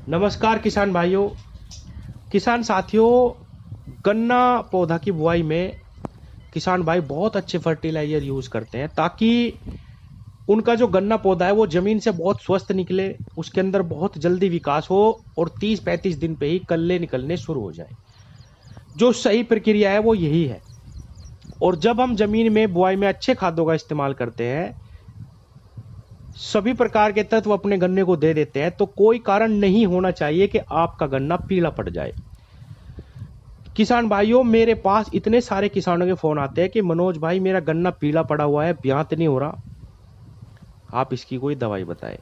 नमस्कार किसान भाइयों, किसान साथियों। गन्ना पौधा की बुआई में किसान भाई बहुत अच्छे फर्टिलाइजर यूज करते हैं ताकि उनका जो गन्ना पौधा है वो जमीन से बहुत स्वस्थ निकले, उसके अंदर बहुत जल्दी विकास हो और 30-35 दिन पे ही कल्ले निकलने शुरू हो जाए। जो सही प्रक्रिया है वो यही है। और जब हम जमीन में बुआई में अच्छे खादों का इस्तेमाल करते हैं, सभी प्रकार के तत्व अपने गन्ने को दे देते हैं, तो कोई कारण नहीं होना चाहिए कि आपका गन्ना पीला पड़ जाए। किसान भाइयों, मेरे पास इतने सारे किसानों के फोन आते हैं कि मनोज भाई मेरा गन्ना पीला पड़ा हुआ है, ब्यात नहीं हो रहा, आप इसकी कोई दवाई बताएं।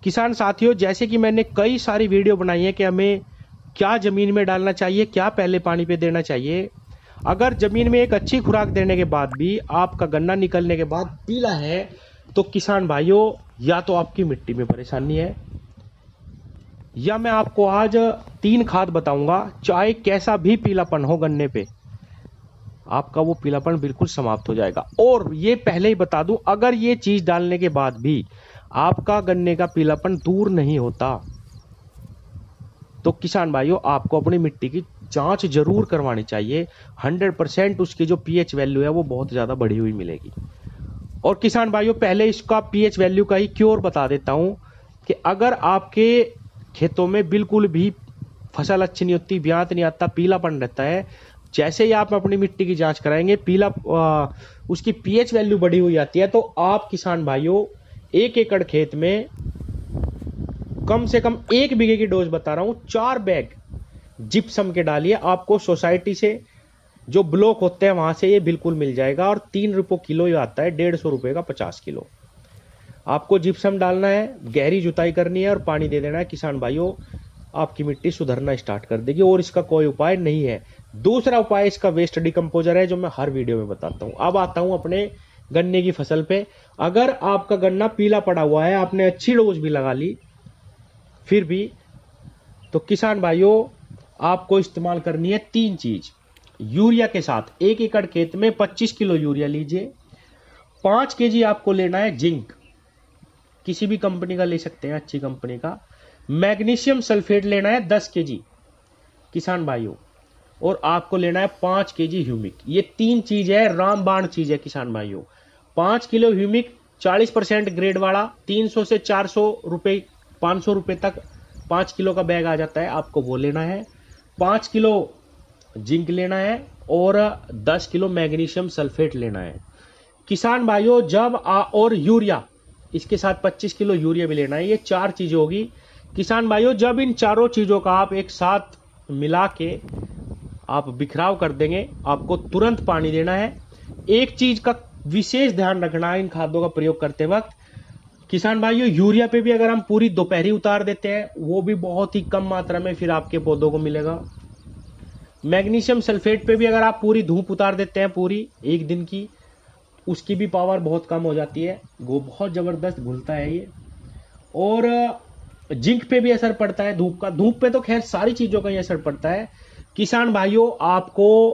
किसान साथियों, जैसे कि मैंने कई सारी वीडियो बनाई है कि हमें क्या जमीन में डालना चाहिए, क्या पहले पानी पे देना चाहिए। अगर जमीन में एक अच्छी खुराक देने के बाद भी आपका गन्ना निकलने के बाद पीला है, तो किसान भाइयों या तो आपकी मिट्टी में परेशानी है, या मैं आपको आज 3 खाद बताऊंगा, चाहे कैसा भी पीलापन हो गन्ने पे, आपका वो पीलापन बिल्कुल समाप्त हो जाएगा। और ये पहले ही बता दूं, अगर ये चीज डालने के बाद भी आपका गन्ने का पीलापन दूर नहीं होता, तो किसान भाइयों आपको अपनी मिट्टी की जांच जरूर करवानी चाहिए। 100% उसकी जो पीएच वैल्यू है वो बहुत ज्यादा बढ़ी हुई मिलेगी। और किसान भाइयों, पहले इसका पीएच वैल्यू का ही क्योर बता देता हूं कि अगर आपके खेतों में बिल्कुल भी फसल अच्छी नहीं होती, ब्यात नहीं आता, पीलापन रहता है, जैसे ही आप अपनी मिट्टी की जांच कराएंगे, उसकी पीएच वैल्यू बढ़ी हुई आती है, तो आप किसान भाइयों 1 एकड़ खेत में कम से कम 1 बीघे की डोज बता रहा हूं, 4 बैग जिप्सम के डालिए। आपको सोसाइटी से जो ब्लॉक होते हैं वहां से ये बिल्कुल मिल जाएगा, और 3 रुपये किलो ही आता है, 150 रुपए का 50 किलो। आपको जिप्सम डालना है, गहरी जुताई करनी है और पानी दे देना है। किसान भाइयों, आपकी मिट्टी सुधरना स्टार्ट कर देगी, और इसका कोई उपाय नहीं है। दूसरा उपाय इसका वेस्ट डिकम्पोजर है, जो मैं हर वीडियो में बताता हूं। अब आता हूं अपने गन्ने की फसल पे। अगर आपका गन्ना पीला पड़ा हुआ है, आपने अच्छी डोज भी लगा ली फिर भी, तो किसान भाइयों आपको इस्तेमाल करनी है 3 चीज। यूरिया के साथ 1 एकड़ खेत में 25 किलो यूरिया लीजिए। 5 केजी आपको लेना है जिंक, किसी भी कंपनी का ले सकते हैं, अच्छी कंपनी का। मैग्नीशियम सल्फेट लेना है 10 केजी किसान भाइयों, और आपको लेना है 5 केजी ह्यूमिक। ये 3 चीज है, रामबाण चीज है किसान भाइयों। 5 किलो ह्यूमिक 40% ग्रेड वाला 300 से 400 रुपए, 500 रुपए तक 5 किलो का बैग आ जाता है, आपको वो लेना है। 5 किलो जिंक लेना है और 10 किलो मैग्नीशियम सल्फेट लेना है किसान भाइयों। और यूरिया, इसके साथ 25 किलो यूरिया भी लेना है। ये 4 चीजें होगी किसान भाइयों। जब इन चारों चीजों का आप एक साथ मिला के आप बिखराव कर देंगे, आपको तुरंत पानी देना है। एक चीज का विशेष ध्यान रखना है इन खादों का प्रयोग करते वक्त किसान भाइयों, यूरिया पे भी अगर हम पूरी दोपहरी उतार देते हैं, वो भी बहुत ही कम मात्रा में फिर आपके पौधों को मिलेगा। मैग्नीशियम सल्फेट पे भी अगर आप पूरी धूप उतार देते हैं, पूरी 1 दिन की, उसकी भी पावर बहुत कम हो जाती है, वो बहुत जबरदस्त घुलता है ये। और जिंक पे भी असर पड़ता है धूप का। धूप पे तो खैर सारी चीजों का ही असर पड़ता है किसान भाइयों। आपको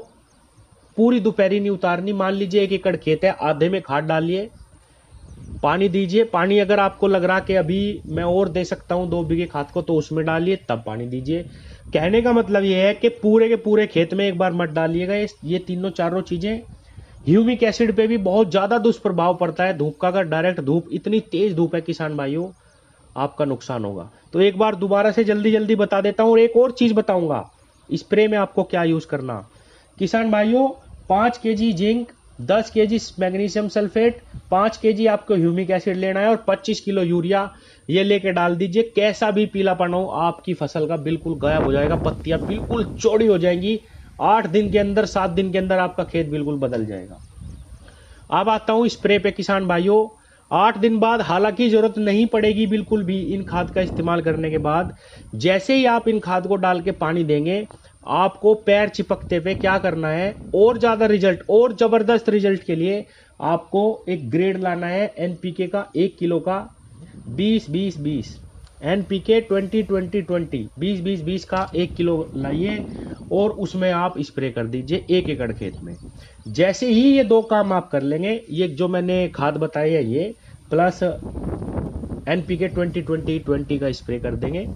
पूरी दोपहरी नहीं उतारनी। मान लीजिए 1 एकड़ खेत है, आधे में खाद डालिए, पानी दीजिए। पानी अगर आपको लग रहा कि अभी मैं और दे सकता हूं 2 बीघे खाद को, तो उसमें डालिए, तब पानी दीजिए। कहने का मतलब यह है कि पूरे के पूरे खेत में एक बार मत डालिएगा ये तीनों चारों चीजें। ह्यूमिक एसिड पे भी बहुत ज्यादा दुष्प्रभाव पड़ता है धूप का। अगर डायरेक्ट धूप, इतनी तेज धूप है किसान भाइयों, आपका नुकसान होगा। तो एक बार दोबारा से जल्दी जल्दी बता देता हूं, और एक और चीज बताऊंगा स्प्रे में आपको क्या यूज करना किसान भाइयों। 5 KG zinc, 10 KG magnesium sulphate, 5 KG आपको ह्यूमिक एसिड लेना है, और 25 किलो यूरिया ये लेके डाल दीजिए। कैसा भी पीलापन हो, आपकी फसल का बिल्कुल गायब हो जाएगा, पत्तियां बिल्कुल चौड़ी हो जाएंगी। 8 दिन के अंदर, 7 दिन के अंदर आपका खेत बिल्कुल बदल जाएगा। अब आता हूं स्प्रे पे किसान भाइयों। 8 दिन बाद हालांकि जरूरत नहीं पड़ेगी बिल्कुल भी इन खाद का इस्तेमाल करने के बाद। जैसे ही आप इन खाद को डाल के पानी देंगे, आपको पैर चिपकते हुए क्या करना है, और ज्यादा रिजल्ट, और जबरदस्त रिजल्ट के लिए आपको एक ग्रेड लाना है एनपीके का 1 किलो का 20-20-20। एनपीके 20-20-20, 20-20-20 का 1 किलो लाइए, और उसमें आप स्प्रे कर दीजिए 1 एकड़ खेत में। जैसे ही ये 2 काम आप कर लेंगे, ये जो मैंने खाद बताई है ये प्लस एनपीके 20-20-20 का स्प्रे कर देंगे,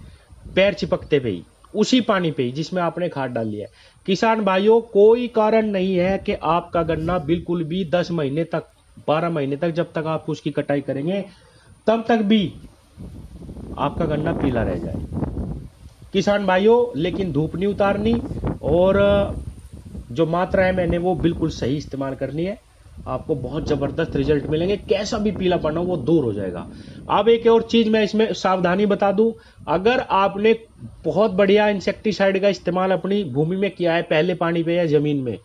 पैर चिपकते पे ही, उसी पानी पे ही जिसमें आपने खाद डाली है। किसान भाइयों, कोई कारण नहीं है कि आपका गन्ना बिल्कुल भी 10 महीने तक, 12 महीने तक, जब तक आप उसकी कटाई करेंगे तब तक भी आपका गन्ना पीला रह जाए। किसान भाइयों, लेकिन धूप नहीं उतारनी, और जो मात्रा है मैंने वो बिल्कुल सही इस्तेमाल करनी है। आपको बहुत जबरदस्त रिजल्ट मिलेंगे, कैसा भी पीलापन हो वो दूर हो जाएगा। अब एक और चीज मैं इसमें सावधानी बता दूं, अगर आपने बहुत बढ़िया इंसेक्टिसाइड का इस्तेमाल अपनी भूमि में किया है, पहले पानी पे या जमीन में,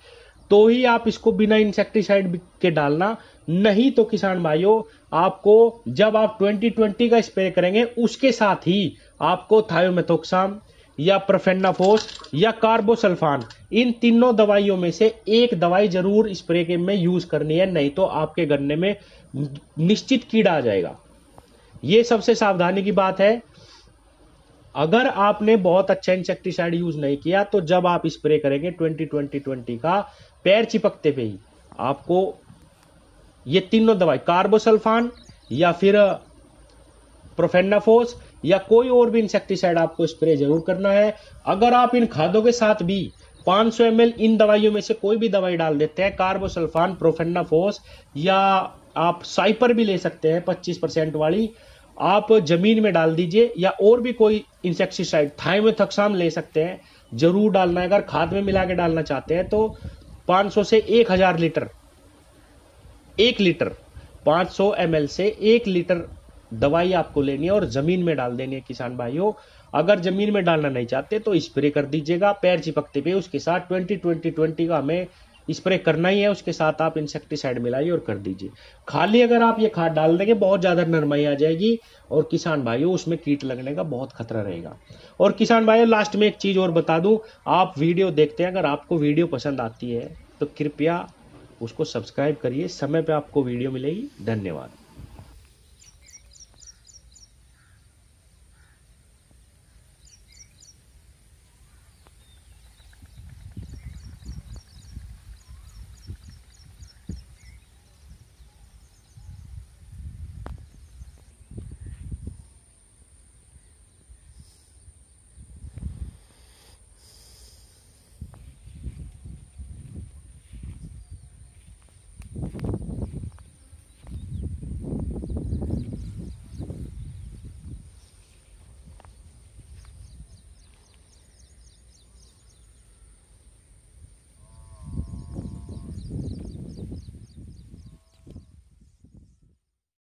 तो ही आप इसको बिना इंसेक्टिसाइड के डालना। नहीं तो किसान भाइयों, आपको जब आप 2020 का स्प्रे करेंगे उसके साथ ही आपको थायोमेथोक्साम या प्रोफेनाफोस या कार्बोसल्फान, इन तीनों दवाइयों में से एक दवाई जरूर स्प्रे के में यूज करनी है, नहीं तो आपके गन्ने में निश्चित कीड़ा आ जाएगा। ये सबसे सावधानी की बात है। अगर आपने बहुत अच्छा इंसेक्टिसाइड यूज नहीं किया तो जब आप स्प्रे करेंगे 2020 का, पैर चिपकते पे ही आपको ये तीनों दवाई, कार्बोसल्फान या फिर प्रोफेनाफोस या कोई और भी इंसेक्टिसाइड, आपको स्प्रे जरूर करना है। अगर आप इन खादों के साथ भी 500 ml इन दवाइयों में से कोई भी दवाई डाल देते हैं, कार्बोसल्फान, प्रोफेनाफोस, या आप साइपर भी ले सकते हैं 25% वाली, आप जमीन में डाल दीजिए, या और भी कोई इंसेक्टिसाइड थायोमेथोक्साम ले सकते हैं, जरूर डालना है। अगर खाद में मिला के डालना चाहते हैं तो 500 से 1000 लीटर, 1 लीटर 500 ml से 1 लीटर दवाई आपको लेनी है और जमीन में डाल देनी है। किसान भाइयों, अगर जमीन में डालना नहीं चाहते तो स्प्रे कर दीजिएगा पैर चिपकते पे, उसके साथ 2020 का हमें स्प्रे करना ही है, उसके साथ आप इंसेक्टिसाइड मिलाइए और कर दीजिए। खाली अगर आप ये खाद डाल देंगे बहुत ज्यादा नरमाई आ जाएगी और किसान भाइयों उसमें कीट लगने का बहुत खतरा रहेगा। और किसान भाइयों, लास्ट में एक चीज और बता दूं, आप वीडियो देखते हैं, अगर आपको वीडियो पसंद आती है तो कृपया उसको सब्सक्राइब करिए, समय पे आपको वीडियो मिलेगी। धन्यवाद।